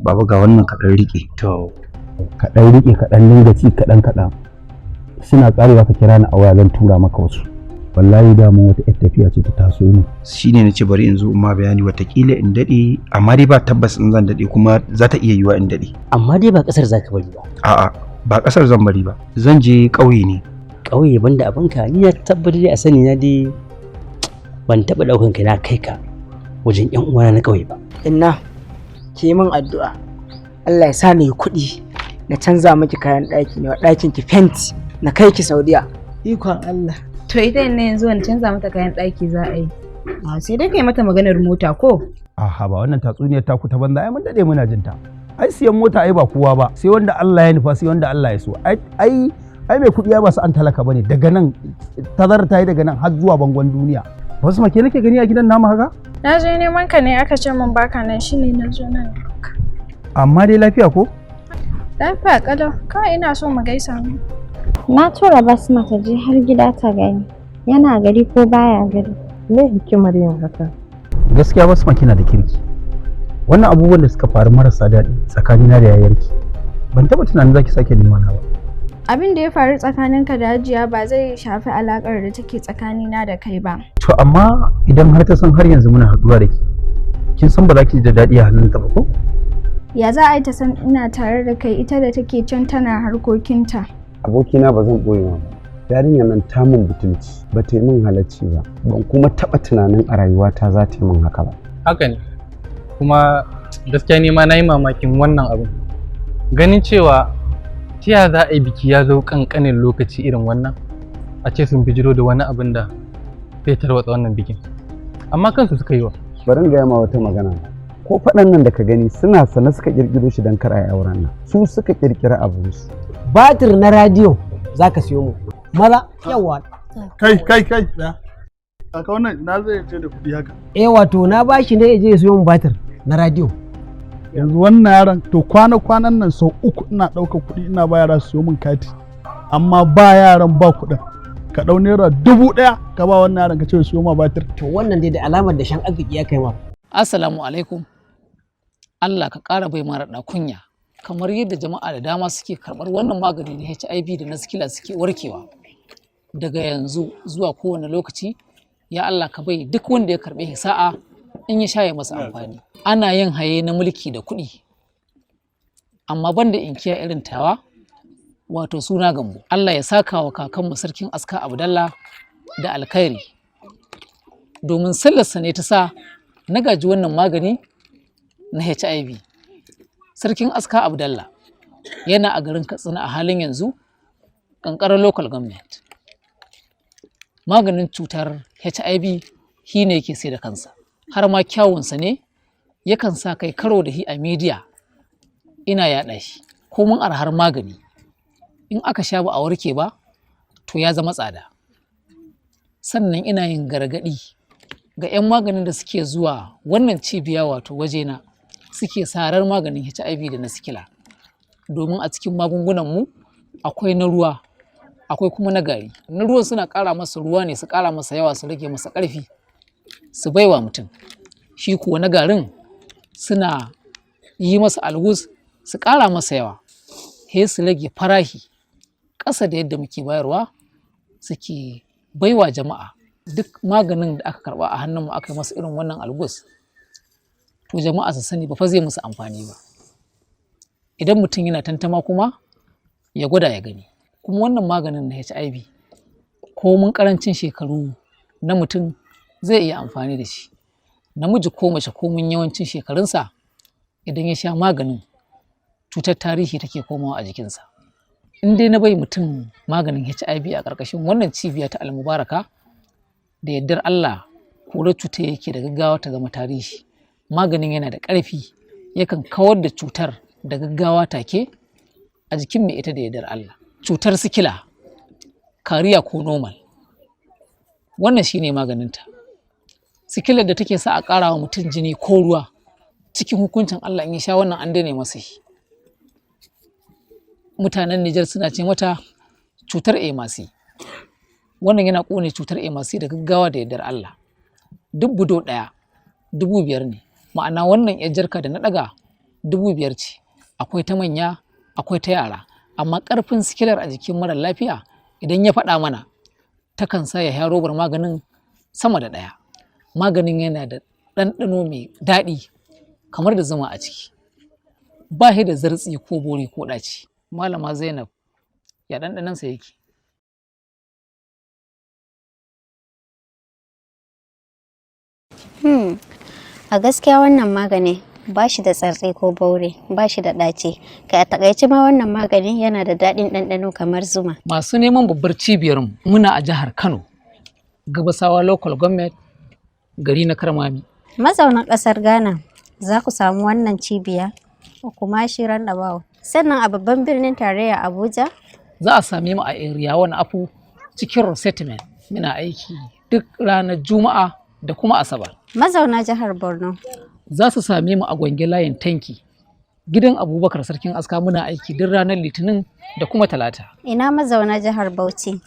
Baba ga wannan kaɗan riƙe. To. Kaɗan riƙe kaɗan dinga ci kaɗan. Suna ƙarewa ka kira ni a waya zan tura maka wasu. Wallahi da mun wata ƴar tafiya ce ta taso ni. Shine nace bari in zo in ma bayani watakila in daɗe amma dai ba tabbas in zan daɗe kuma za ta iya yiwa in daɗe. Amma dai ba ƙasar zaka bari ba. A'a ba ƙasar zan bari ba. Zan je ƙauye ne. Ƙauye banda abinka ni ya tabbatar dai a sani na dai ban taɓa ɗaukan ka na kai ka wajen ƴan uwana na ƙauye ba. Inna ki min addu'a Allah ya sa ni kuɗi na canza miki kayan ɗaki ne wa ɗakin ki fenti na kai ki Saudiya. Ikon Allah. To ita ne yanzu wani canza mata kayan ɗaki za a yi. Sai dai kai mata maganar mota ko? Aha ba wannan tatsuniyar taku ta banza ai mun dade muna jin ta. Ai siyan mota ai ba kowa ba sai wanda Allah ya nufa sai wanda Allah ya so. Ai mai kuɗi ya ba su an talaka bane daga nan tazara ta yi daga nan har zuwa bangon duniya. Wasu make nake gani a gidan namu haka? Na je neman ka ne aka ce min baka nan shine na zo nan. Amma dai lafiya ko? Lafiya kalau kawai ina so mu gaisa mu. Na tura Basma ta je har gida ta gani. Yana gari ko baya gari. Me hikimar yin haka? Gaskiya Basma kina da kirki. Wannan abubuwan da suka faru marasa daɗi tsakanina da yayarki. Ban taɓa tunanin zaki sake nema na ba. Abin da ya faru tsakaninka da Hajiya ba zai shafi alakar da take tsakanina da kai ba. To amma idan har ta san har yanzu muna haɗuwa da ke, kin san ba za ki ji da daɗi a hannunta ba ko? Ya za a yi ta san ina tare da kai ita da take can tana harkokinta. Abokina ba zan ɓoye ma ba. Yarinyar nan ta min butulci, ba ta yi min halacci ba, ban kuma taɓa tunanin a rayuwata za ta yi min haka ba. Haka ne, kuma gaskiya ne ma na yi mamakin wannan abin. Ganin cewa ta za a yi biki ya zo ƙanƙanin lokaci irin wannan, a ce sun bijiro da wani abin da zai tarwatsa wannan bikin. Amma kansu suka yi wa. Bari in gaya ma wata magana. Ko faɗan nan da ka gani suna sane suka ƙirƙiro shi don kar a yi auren nan. Su suka ƙirƙira abinsu. Batir na radiyo za ka siyo mu. Maza yawa. Kai. Kaka wannan na zai ce da kuɗi haka. Wato na bashi ne ya je ya siyo mu batir na radiyo. Yanzu wannan yaron to kwanan nan sau 3 ina ɗaukar kuɗi ina ba yara su siyo min kati. Amma ba yaran ba kuɗin. Ka ɗau naira 1000 ka ba wannan yaron ka ce siyo ma batir. To wannan dai da alamar da shan arziki ya kai ma. Assalamu alaikum. Allah ka ƙara bai mara kunya. Kamar yadda jama'a da dama suke karɓar wannan magani na HIV da na sikila suke warkewa. Daga yanzu zuwa kowane lokaci, ya Allah ka bai duk wanda ya karɓe sa'a in ya sha ya masa amfani. Ana yin haye na mulki da kuɗi, amma banda inkiya irin tawa, wato suna gambo. Allah ya saka wa kakanmu sarkin aska Abdallah da alkhairi. Domin sallarsa ne ta sa na gaji wannan magani na HIV. Sarkin aska Abdallah yana a garin Katsina a halin yanzu, ƙanƙarar local government. Maganin cutar HIV shi ne yake sai da kansa, har ma kyawunsa ne yakan sa kai karo da shi a media ina yaɗa shi. Komin arhar magani in aka sha ba a warke ba to ya zama tsada. Sannan ina yin gargaɗi ga 'yan maganin da suke zuwa wannan cibiya wato wajena suke sarar maganin HIV da na sikila, domin a cikin magungunanmu akwai na ruwa akwai kuma na gari. Na ruwan suna ƙara masa ruwa ne su ƙara masa yawa su rage masa ƙarfi su baiwa mutum, shi kuwa na garin suna yi masa algus su ƙara masa yawa he su rage farahi ƙasa da yadda muke bayarwa suke baiwa jama'a. Duk maganin da aka karɓa a hannunmu aka yi masa irin wannan algus to jama'a su sani ba fa zai musu amfani ba. Idan mutum yana tantama kuma ya gwada ya gani. Kuma wannan maganin na HIV ko mun karancin shekaru na mutum zai iya amfani da shi. Namiji ko mace ko mun yawancin shekarunsa idan ya sha maganin cutar tarihi take komawa a jikinsa. In dai na bai mutum maganin HIV a ƙarƙashin wannan cibiya ta Almubaraka, da yardar Allah kore cutar yake da gaggawa ta zama tarihi. Maganin yana da ƙarfi, yakan kawar da cutar da gaggawa take a jikin mai ita da yardar Allah. Cutar sikila, kariya ko normal, wannan shine maganinta. Sikilar da take sa a ƙara wa mutum jini ko ruwa, cikin hukuncin Allah in ya sha wannan an daina masa shi. Mutanen Nijar suna ce mata cutar emasi. Wannan yana ƙone cutar emasi da gaggawa da yardar Allah. Duk budo ɗaya 5,000 ne. Ma'ana wannan 'yar jarka da na ɗaga 5,000 ce, akwai ta manya akwai ta yara, amma ƙarfin sikilar a jikin mara lafiya idan ya faɗa mana takan sa ya sha robar maganin sama da ɗaya. Maganin yana da ɗanɗano mai daɗi kamar da zuma a ciki, ba shi da zartsi ko bori ko ɗaci. Malama Zainab, ya ɗanɗanonsa yake? A gaskiya wannan magani ba shi da tsartse ko baure, ba shi da ɗaci. Kai a takaice ma wannan magani yana da daɗin ɗanɗano kamar zuma. Masu neman babbar cibiyar muna a jihar Kano, Gabasawa Local Government, gari na Karmami. Mazaunan ƙasar Ghana za ku samu wannan cibiya kuma shi Roundabout. Sannan a babban birnin tarayya Abuja za a same mu a area wani afu cikin resettlement. Muna aiki duk ranar Juma'a da kuma Asabar. Mazauna jihar Borno za su same mu a Gwange layin tanki, gidan Abubakar Sarkin Aska. Muna aiki duk ranar Litinin da kuma Talata. Ina mazauna jihar Bauchi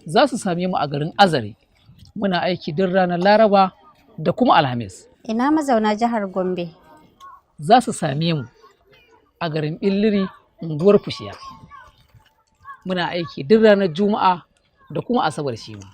za su same mu a garin Azare. Muna aiki duk ranar Laraba da kuma Alhamis. Ina mazauna jihar Gombe za su same mu a garin Billiri, unguwar Fushiya. Muna aiki duk ranar Juma'a da kuma Asabar shi ma.